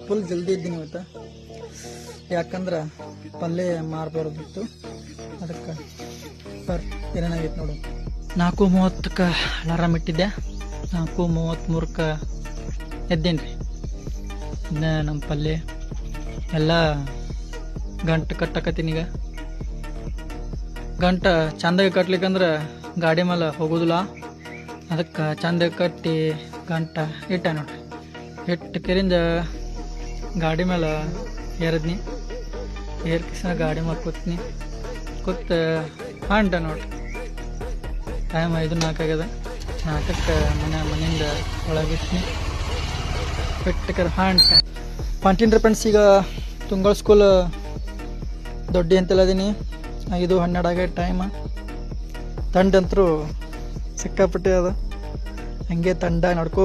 Full ಜಲ್ದಿ ಇದ್ದೀನಿ ಇವತ್ತು, ಯಾಕಂದ್ರೆ ಪಲ್ಯ ಮಾರ್ಬಾರ್ದಿತ್ತು. ಅದಕ್ಕೆ ಏನೇನಾಗೈತೆ ನೋಡು. 4:30ಕ್ಕೆ ಅಲಾರಾಮ್ ಇಟ್ಟಿದ್ದೆ, 4:33ಕ್ಕೆ ಎದ್ದೇನು ರೀ. ಇನ್ನು ನಮ್ಮ ಪಲ್ಯ ಎಲ್ಲ ಗಂಟು ಕಟ್ಟಕತ್ತೀನಿ. ಈಗ ಗಂಟು ಚಂದಾಗಿ ಕಟ್ಲಿಕ್ಕಂದ್ರೆ ಗಾಡಿ ಮೇಲೆ ಹೋಗೋದಿಲ್ಲ, ಅದಕ್ಕೆ ಚಂದಾಗಿ ಕಟ್ಟಿ ಗಂಟು ಇಟ್ಟೆ ನೋಡ್ರಿ. ಇಟ್ಟು ಕೆರಿಂದ ಗಾಡಿ ಮೇಲೆ ಏರಿದ್ನಿ, ಏರ್ಕಿಸ ಗಾಡಿ ಮೇಲೆ ಕೂತ್ನಿ. ಕೂತು ಹೊಂಟ ನೋಡ್ರಿ. ಟೈಮ್ 5:04 ಆಗ್ಯದ. 4ಕ್ಕೆ ಮನೆಯಿಂದ ಒಳಗಿಟ್ನಿ, ಬಿಟ್ಟಕರ ಹೊಂಟೀನಿ ಫ್ರೆಂಡ್ಸ್. ಈಗ ತುಂಗಳ ಸ್ಕೂಲ್ ದೊಡ್ಡ ಅಂತೆಲ್ಲ ಇದೀನಿ. 5:12 ಆಗ್ಯದ ಟೈಮ್. ತಂಡಂತರೂ ಸಿಕ್ಕಾಪಟ್ಟೆ ಅದ, ಹಂಗೆ ತಂಡ ನಡ್ಕೋ